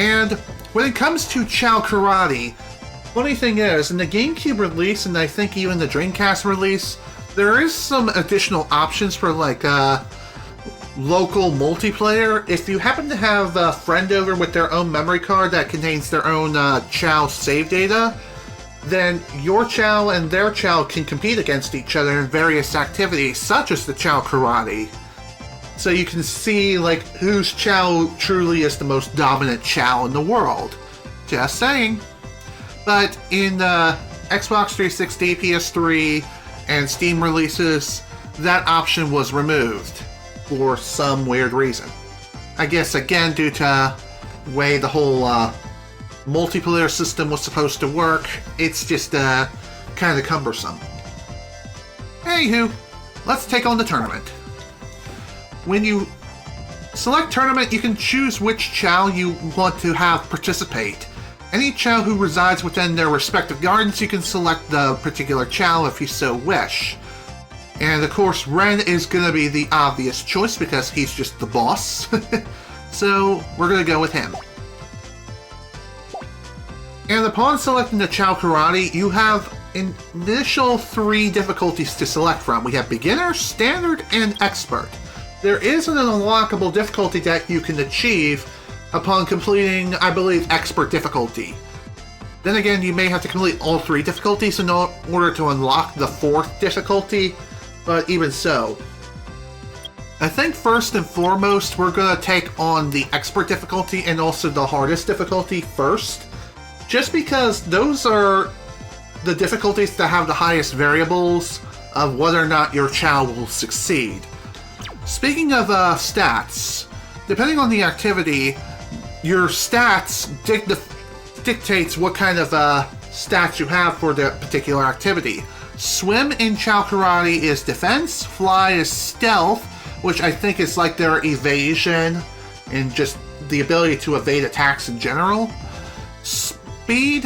And when it comes to Chao Karate, funny thing is, in the GameCube release, and I think even the Dreamcast release, there is some additional options for like local multiplayer. If you happen to have a friend over with their own memory card that contains their own Chao save data, then your Chao and their Chao can compete against each other in various activities, such as the Chao Karate. So you can see like whose Chao truly is the most dominant Chao in the world. Just saying. But in Xbox 360, PS3, and Steam releases, that option was removed for some weird reason. I guess again due to the way the whole multiplayer system was supposed to work, it's just kind of cumbersome. Anywho, let's take on the tournament. When you select tournament, you can choose which Chao you want to have participate. Any Chao who resides within their respective gardens, you can select the particular Chao if you so wish. And of course, Ren is going to be the obvious choice because he's just the boss. So we're going to go with him. And upon selecting the Chao Karate, you have an initial 3 difficulties to select from. We have Beginner, Standard, and Expert. There is an unlockable difficulty that you can achieve upon completing, I believe, Expert difficulty. Then again, you may have to complete all 3 difficulties in order to unlock the 4th difficulty, but even so. I think first and foremost, we're going to take on the Expert difficulty and also the hardest difficulty first. Just because those are the difficulties that have the highest variables of whether or not your Chao will succeed. Speaking of stats, depending on the activity, your stats dictates what kind of stats you have for the particular activity. Swim in Chao Karate is defense, fly is stealth, which I think is like their evasion and just the ability to evade attacks in general. Speed,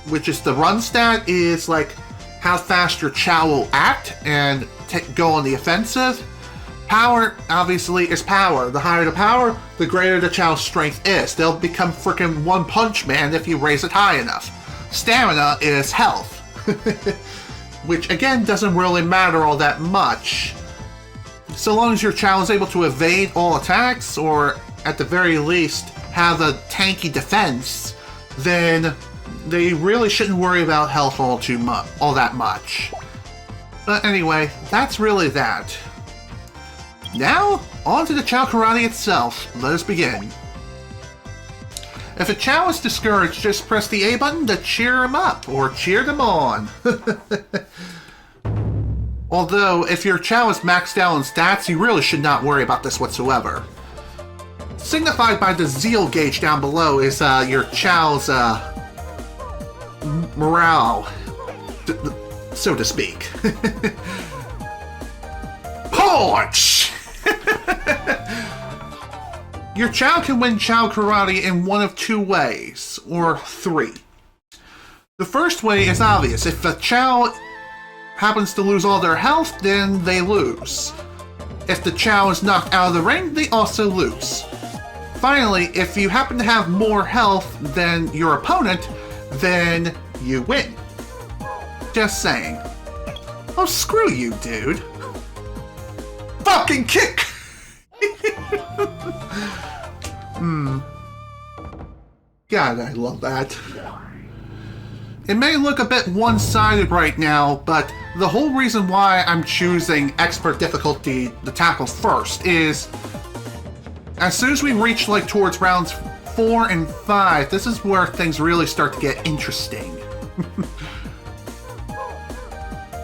which is the run stat, is like how fast your Chao will act and go on the offensive. Power, obviously, is power. The higher the power, the greater the Chao's strength is. They'll become freaking One Punch Man if you raise it high enough. Stamina is health. Which, again, doesn't really matter all that much. So long as your Chao is able to evade all attacks, or at the very least, have a tanky defense, then they really shouldn't worry about health all that much. But anyway, that's really that. Now, on to the Chao Karate itself. Let us begin. If a Chao is discouraged, just press the A button to cheer him up, or cheer them on. Although, if your Chao is maxed out on stats, you really should not worry about this whatsoever. Signified by the zeal gauge down below is your Chao's morale, so to speak. Punch! Your Chao can win Chao Karate in one of 2 ways, or 3. The first way is obvious. If a Chao happens to lose all their health, then they lose. If the Chao is knocked out of the ring, they also lose. Finally, if you happen to have more health than your opponent, then you win. Just saying. Oh, screw you, dude. Fucking kick! God, I love that. It may look a bit one-sided right now, but the whole reason why I'm choosing Expert difficulty to tackle first is as soon as we reach like towards rounds 4 and 5, this is where things really start to get interesting.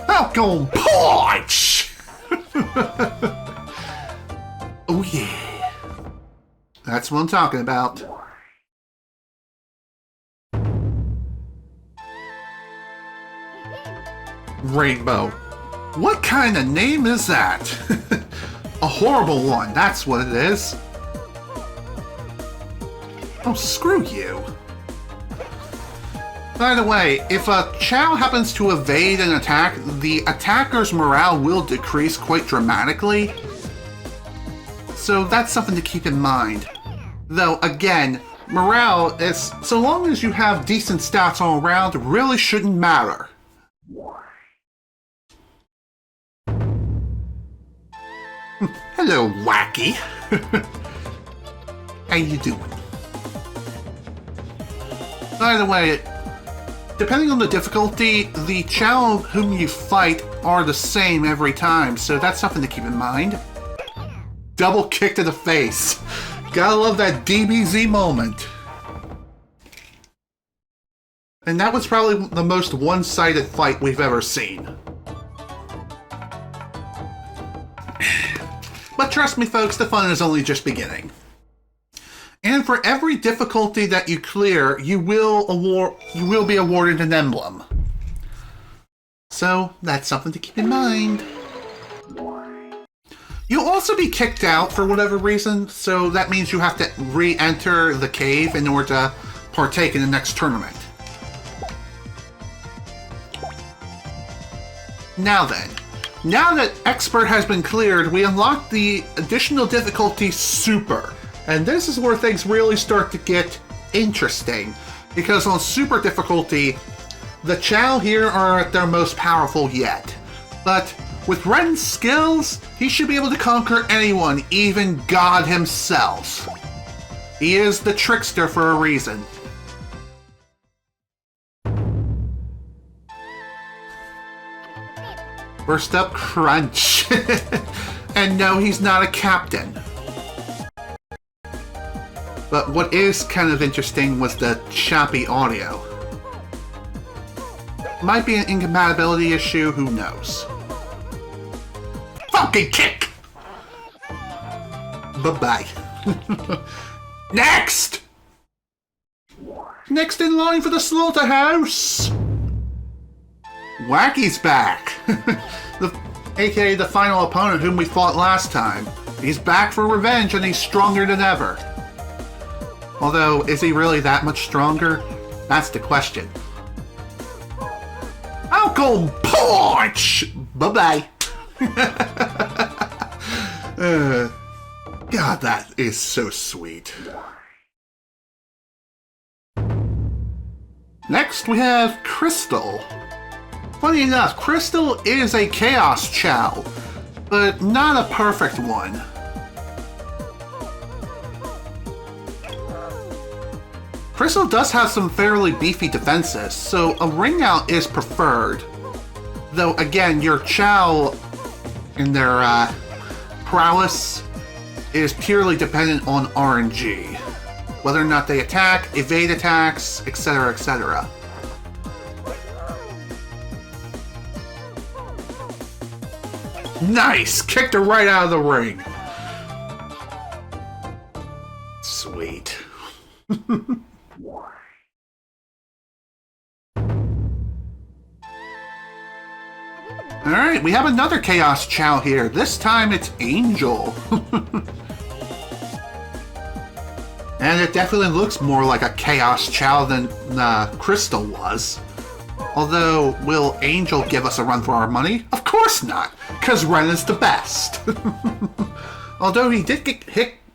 Falcon Punch! Oh yeah. That's what I'm talking about. Rainbow. What kind of name is that? A horrible one, that's what it is. Oh, screw you. By the way, if a Chao happens to evade an attack, the attacker's morale will decrease quite dramatically. So that's something to keep in mind. Though, again, morale is, so long as you have decent stats all around, really shouldn't matter. Hello, Wacky. How you doing? By the way, depending on the difficulty, the Chao whom you fight are the same every time, so that's something to keep in mind. Double kick to the face. Gotta love that DBZ moment. And that was probably the most one-sided fight we've ever seen. But trust me folks, the fun is only just beginning. And for every difficulty that you clear, you will be awarded an emblem. So that's something to keep in mind. You'll also be kicked out for whatever reason, so that means you have to re-enter the cave in order to partake in the next tournament. Now then, now that Expert has been cleared, we unlock the additional difficulty Super. And this is where things really start to get interesting, because on Super difficulty, the Chao here are at their most powerful yet. But with Ren's skills, he should be able to conquer anyone, even God himself. He is the trickster for a reason. First up, Crunch. And no, he's not a captain. But what is kind of interesting was the choppy audio. Might be an incompatibility issue, who knows. Funky kick! Bye-bye. Next! Next in line for the slaughterhouse! Wacky's back! AKA the final opponent whom we fought last time. He's back for revenge and he's stronger than ever. Although, is he really that much stronger? That's the question. Falcon Punch! Bye-bye. God, that is so sweet. Next, we have Crystal. Funny enough, Crystal is a Chaos Chao, but not a perfect one. Crystal does have some fairly beefy defenses, so a ring out is preferred. Though again, your Chao in their prowess is purely dependent on RNG. Whether or not they attack, evade attacks, etc., etc. Nice! Kicked her right out of the ring. Sweet. Alright, we have another Chaos Chao here. This time it's Angel. And it definitely looks more like a Chaos Chao than Crystal was. Although, will Angel give us a run for our money? Of course not, because Ren is the best. Although he did get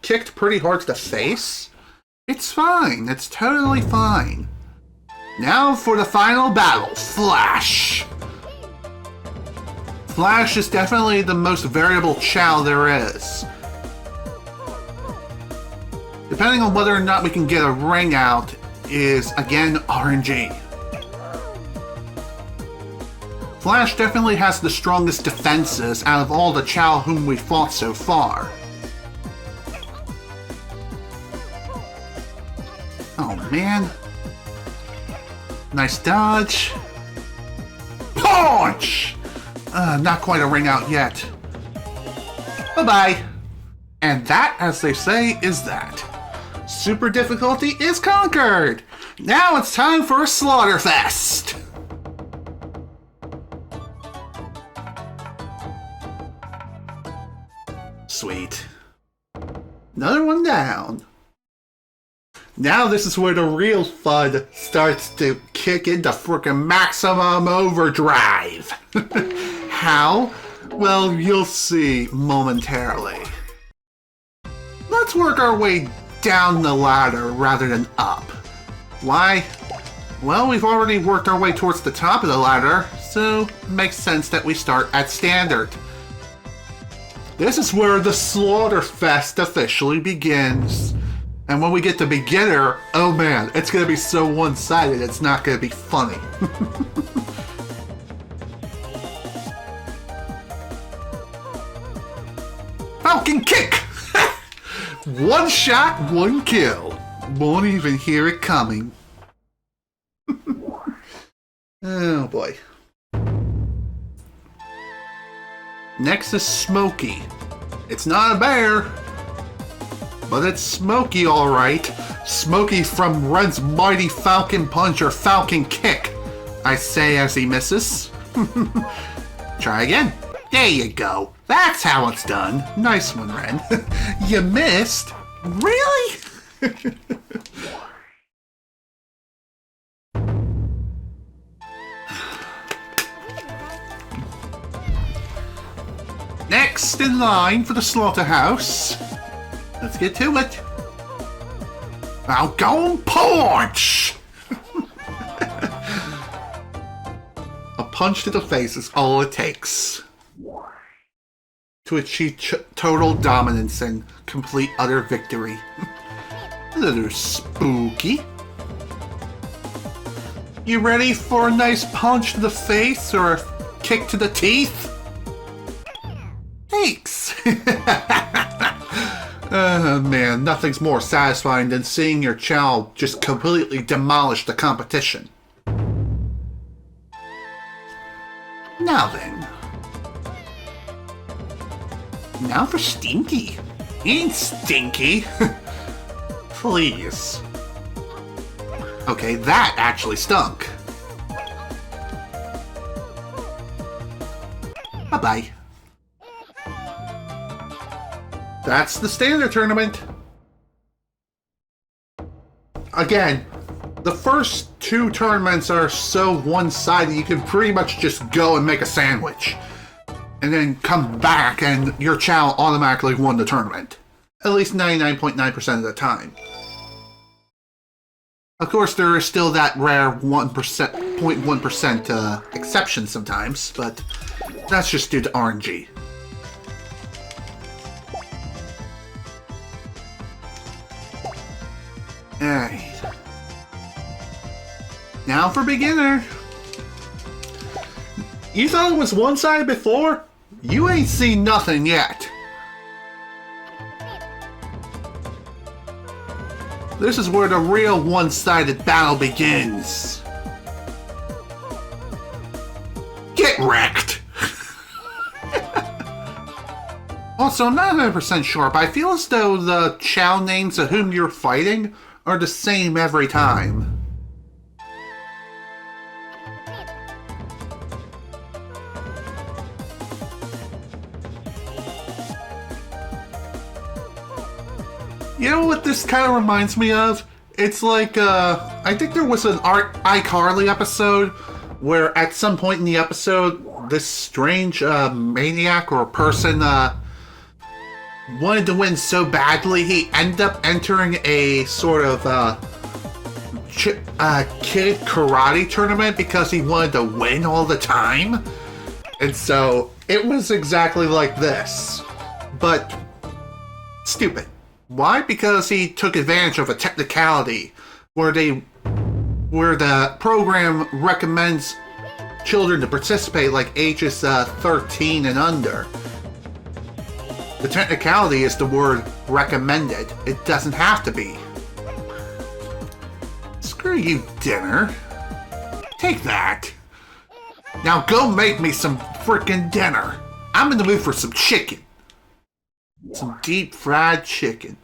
kicked pretty hard to the face, it's fine. It's totally fine. Now for the final battle, Flash. Flash is definitely the most variable Chao there is. Depending on whether or not we can get a ring out is, again, RNG. Flash definitely has the strongest defenses out of all the Chao whom we fought so far. Oh man. Nice dodge. Punch! Not quite a ring out yet. Bye-bye. And that, as they say, is that. Super difficulty is conquered! Now it's time for a Slaughterfest! Sweet. Another one down. Now this is where the real fun starts to kick into frickin' maximum overdrive. How? Well, you'll see momentarily. Let's work our way down the ladder rather than up. Why? Well, we've already worked our way towards the top of the ladder, so it makes sense that we start at standard. This is where the Slaughterfest officially begins. And when we get to beginner, oh man, it's gonna be so one-sided, it's not gonna be funny. Falcon kick! One shot, one kill. Won't even hear it coming. Oh boy. Next is Smokey. It's not a bear, but it's Smokey alright. Smokey from Ren's mighty Falcon Punch or Falcon Kick, I say as he misses. Try again. There you go. That's how it's done. Nice one, Ren. You missed? Really? Next in line for the slaughterhouse. Let's get to it. Falcon Punch! A punch to the face is all it takes to achieve total dominance and complete utter victory. A little spooky. You ready for a nice punch to the face or a kick to the teeth? Thanks! Oh man, nothing's more satisfying than seeing your Chao just completely demolish the competition. Now then. Now for Stinky. He ain't stinky. Please. Okay, that actually stunk. Bye-bye. That's the standard tournament. Again, the first two tournaments are so one-sided you can pretty much just go and make a sandwich. And then come back and your Chao automatically won the tournament. At least 99.9% of the time. Of course, there is still that rare 0.1% exception sometimes, but that's just due to RNG. Alright. Now for beginner. You thought it was one-sided before? You ain't seen nothing yet. This is where the real one-sided battle begins. Get wrecked! Also, I'm not 100% sure, but I feel as though the Chao names of whom you're fighting are the same every time. You know what this kind of reminds me of? It's like, I think there was an iCarly episode where at some point in the episode, this strange maniac or person wanted to win so badly, he ended up entering a sort of kid karate tournament because he wanted to win all the time. And so it was exactly like this, but stupid. Why? Because he took advantage of a technicality where the program recommends children to participate like ages 13 and under. The technicality is the word recommended. It doesn't have to be. Screw you, dinner. Take that. Now go make me some frickin' dinner. I'm in the mood for some chicken. Some deep fried chicken.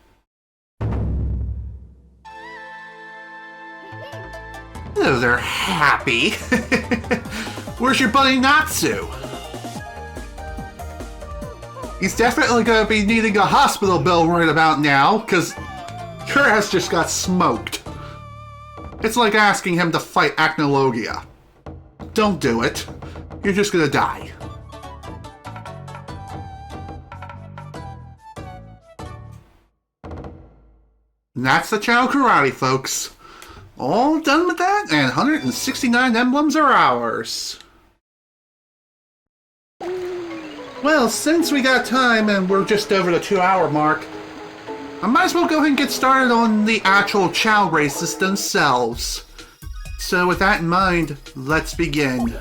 Hello there, Happy. Where's your buddy Natsu? He's definitely going to be needing a hospital bill right about now, because your ass just got smoked. It's like asking him to fight Acnologia. Don't do it. You're just going to die. And that's the Chao Karate, folks. All done with that, and 169 emblems are ours. Well, since we got time and we're just over the 2-hour mark, I might as well go ahead and get started on the actual Chao races themselves. So with that in mind, let's begin.